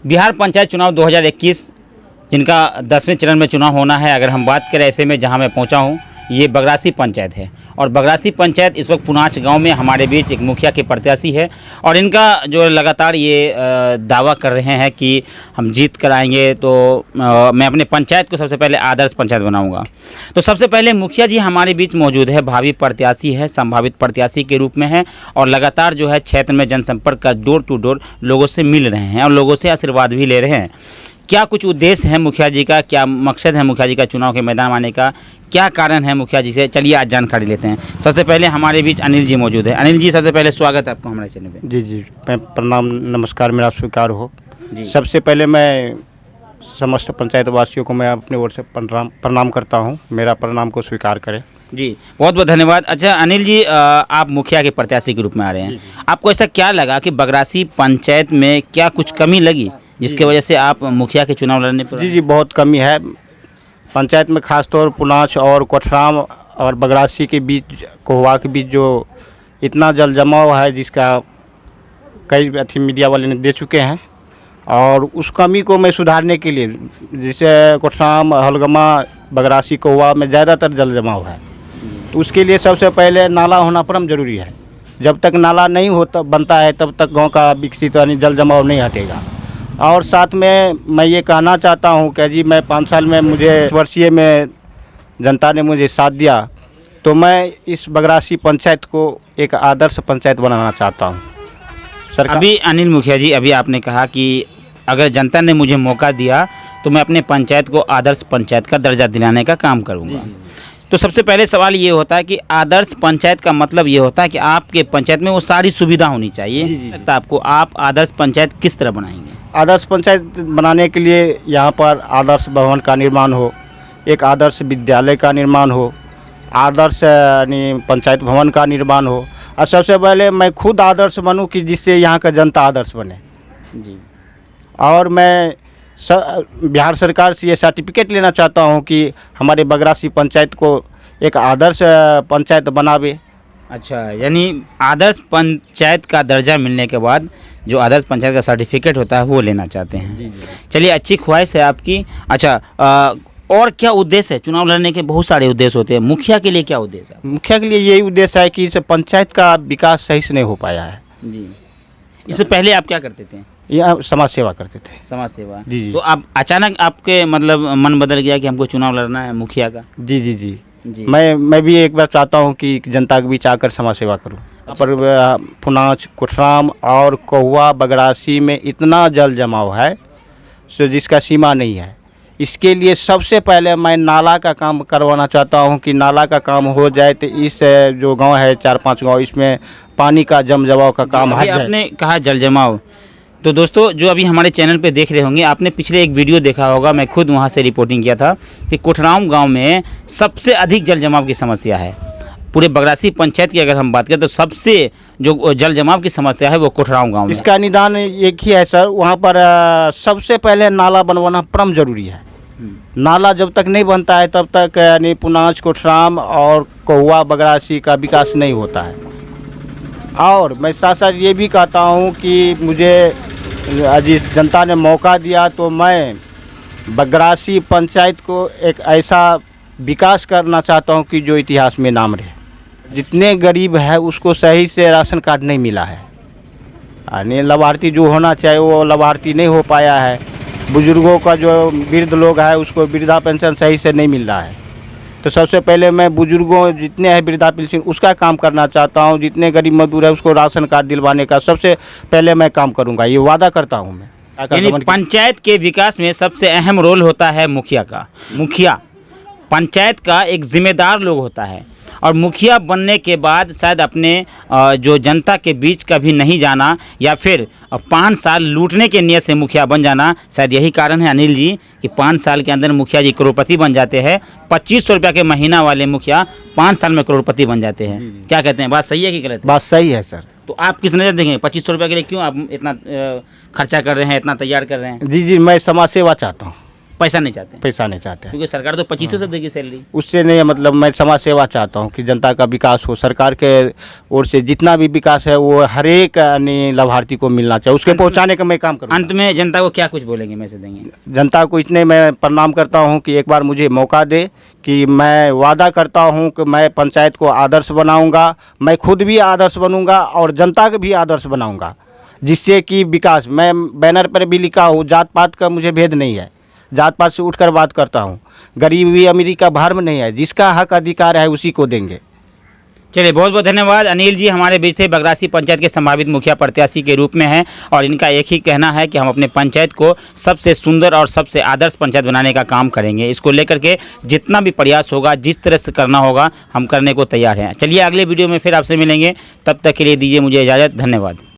बिहार पंचायत चुनाव 2021 जिनका 10वें चरण में चुनाव होना है, अगर हम बात करें ऐसे में जहां मैं पहुंचा हूं ये बगरासी पंचायत है। और बगरासी पंचायत इस वक्त पुनाच गांव में हमारे बीच एक मुखिया के प्रत्याशी है और इनका जो लगातार ये दावा कर रहे हैं कि हम जीत कर आएंगे तो मैं अपने पंचायत को सबसे पहले आदर्श पंचायत बनाऊंगा। तो सबसे पहले मुखिया जी हमारे बीच मौजूद है, भावी प्रत्याशी है, संभावित प्रत्याशी के रूप में है और लगातार जो है क्षेत्र में जनसंपर्क का डोर टू डोर लोगों से मिल रहे हैं और लोगों से आशीर्वाद भी ले रहे हैं। क्या कुछ उद्देश्य है मुखिया जी का, क्या मकसद है मुखिया जी का चुनाव के मैदान में आने का, क्या कारण है मुखिया जी से, चलिए आज जानकारी लेते हैं। सबसे पहले हमारे बीच अनिल जी मौजूद है। अनिल जी सबसे पहले स्वागत है आपको हमारे चैनल पे। जी जी, मैं प्रणाम, नमस्कार, मेरा स्वीकार हो जी। सबसे पहले मैं समस्त पंचायत वासियों को मैं अपनी ओर से प्रणाम करता हूं, मेरा प्रणाम को स्वीकार करें। जी बहुत बहुत धन्यवाद। अच्छा अनिल जी, आप मुखिया के प्रत्याशी के रूप में आ रहे हैं, आपको ऐसा क्या लगा कि बगरासी पंचायत में क्या कुछ कमी लगी जिसके वजह से आप मुखिया के चुनाव लड़ने पर? जी, बहुत कमी है पंचायत में, खासतौर पुनाच और कोठराम और बगरासी के बीच, कोहवा के बीच जो इतना जल जमाव है जिसका कई मीडिया वाले ने दे चुके हैं और उस कमी को मैं सुधारने के लिए, जैसे कोठराम, हलगमा, बगरासी, कोहवा में ज़्यादातर जल जमाव है, तो उसके लिए सबसे पहले नाला होना परम जरूरी है। जब तक नाला नहीं होता बनता है तब तक गांव का विकसित यानी जल जमाव नहीं हटेगा। और साथ में मैं ये कहना चाहता हूँ कि जी मैं 5 साल में, मुझे वर्षीय में जनता ने मुझे साथ दिया तो मैं इस बगरासी पंचायत को एक आदर्श पंचायत बनाना चाहता हूँ। सरकार अभी अनिल मुखिया जी, अभी आपने कहा कि अगर जनता ने मुझे मौका दिया तो मैं अपने पंचायत को आदर्श पंचायत का दर्जा दिलाने का काम करूँगा। तो सबसे पहले सवाल ये होता है कि आदर्श पंचायत का मतलब ये होता है कि आपके पंचायत में वो सारी सुविधा होनी चाहिए। तो आपको आप आदर्श पंचायत किस तरह बनाएंगे? आदर्श पंचायत बनाने के लिए यहाँ पर आदर्श भवन का निर्माण हो, एक आदर्श विद्यालय का निर्माण हो, आदर्श यानी पंचायत भवन का निर्माण हो और सबसे पहले मैं खुद आदर्श बनूं कि जिससे यहाँ का जनता आदर्श बने। जी। और मैं बिहार सरकार से ये सर्टिफिकेट लेना चाहता हूँ कि हमारे बगरासी पंचायत को एक आदर्श पंचायत बनावे। अच्छा, यानी आदर्श पंचायत का दर्जा मिलने के बाद जो आदर्श पंचायत का सर्टिफिकेट होता है वो लेना चाहते हैं। चलिए, अच्छी ख्वाहिश है आपकी। अच्छा, और क्या उद्देश्य है? चुनाव लड़ने के बहुत सारे उद्देश्य होते हैं, मुखिया के लिए क्या उद्देश्य है? मुखिया के लिए यही उद्देश्य है कि इस पंचायत का विकास सही से नहीं हो पाया है। जी। इससे पहले आप क्या करते थे? यह समाज सेवा करते थे। समाज सेवा। जी। तो आप अचानक आपके मतलब मन बदल गया कि हमको चुनाव लड़ना है मुखिया का? जी जी जी, जी। मैं भी एक बार चाहता हूँ कि जनता के बीच आकर समाज सेवा करूँ। पर पुनाच, कोठराम और कोहवा, बगरासी में इतना जल जमाव है सो जिसका सीमा नहीं है। इसके लिए सबसे पहले मैं नाला का काम करवाना चाहता हूं कि नाला का काम हो जाए तो इस जो गांव है 4-5 गांव, इसमें पानी का जम जमाव का काम हट जाए। आपने कहा जल जमाव, तो दोस्तों जो अभी हमारे चैनल पे देख रहे होंगे, आपने पिछले एक वीडियो देखा होगा, मैं खुद वहां से रिपोर्टिंग किया था कि कोठराम गाँव में सबसे अधिक जल जमाव की समस्या है। पूरे बगरासी पंचायत की अगर हम बात करें तो सबसे जो जल जमाव की समस्या है वो कोठराम गांव में। इसका निदान एक ही है सर, वहाँ पर सबसे पहले नाला बनवाना परम जरूरी है। नाला जब तक नहीं बनता है तब तक यानी पुनाच, कोठराम और कोहवा, बगरासी का विकास नहीं होता है। और मैं साथ साथ ये भी कहता हूँ कि मुझे आज जनता ने मौका दिया तो मैं बगरासी पंचायत को एक ऐसा विकास करना चाहता हूँ कि जो इतिहास में नाम रहे। जितने गरीब है उसको सही से राशन कार्ड नहीं मिला है, यानी लाभार्थी जो होना चाहिए वो लाभार्थी नहीं हो पाया है। बुजुर्गों का जो वृद्ध लोग है उसको वृद्धा पेंशन सही से नहीं मिल रहा है। तो सबसे पहले मैं बुजुर्गों जितने हैं वृद्धा पेंशन उसका काम करना चाहता हूँ। जितने गरीब मजदूर है उसको राशन कार्ड दिलवाने का सबसे पहले मैं काम करूँगा, ये वादा करता हूँ मैं। यानी पंचायत के विकास में सबसे अहम रोल होता है मुखिया का। मुखिया पंचायत का एक जिम्मेदार लोग होता है और मुखिया बनने के बाद शायद अपने जो जनता के बीच कभी नहीं जाना या फिर 5 साल लूटने के नियत से मुखिया बन जाना, शायद यही कारण है अनिल जी कि 5 साल के अंदर मुखिया जी करोड़पति बन जाते हैं। 2500 रुपया के महीना वाले मुखिया 5 साल में करोड़पति बन जाते हैं। क्या कहते हैं, बात सही है कि गलत है? बात सही है सर। तो आप किस नज़र देखेंगे 2500 रुपये के लिए क्यों आप इतना खर्चा कर रहे हैं, इतना तैयार कर रहे हैं? जी जी, मैं समाज सेवा चाहता हूँ। पैसा नहीं चाहते हैं, पैसा नहीं चाहते हैं। क्योंकि सरकार तो 2500 से देगी सैलरी। उससे नहीं, मतलब मैं समाज सेवा चाहता हूँ कि जनता का विकास हो। सरकार के ओर से जितना भी विकास है वो हर एक यानी लाभार्थी को मिलना चाहिए, उसके पहुँचाने का मैं काम करूँ। अंत में जनता को क्या कुछ बोलेंगे, मैसेज देंगे? जनता को इतने मैं प्रणाम करता हूँ कि एक बार मुझे मौका दे, कि मैं वादा करता हूँ कि मैं पंचायत को आदर्श बनाऊँगा, मैं खुद भी आदर्श बनूँगा और जनता को भी आदर्श बनाऊँगा, जिससे कि विकास। मैं बैनर पर भी लिखा हूँ, जात पात का मुझे भेद नहीं है, जात पात से उठकर बात करता हूँ। गरीबी अमीरी का भ्रम नहीं है, जिसका हक अधिकार है उसी को देंगे। चलिए, बहुत बहुत धन्यवाद। अनिल जी हमारे बीच थे, बगरासी पंचायत के संभावित मुखिया प्रत्याशी के रूप में हैं और इनका एक ही कहना है कि हम अपने पंचायत को सबसे सुंदर और सबसे आदर्श पंचायत बनाने का काम करेंगे। इसको लेकर के जितना भी प्रयास होगा, जिस तरह से करना होगा, हम करने को तैयार हैं। चलिए, अगले वीडियो में फिर आपसे मिलेंगे, तब तक के लिए दीजिए मुझे इजाज़त। धन्यवाद।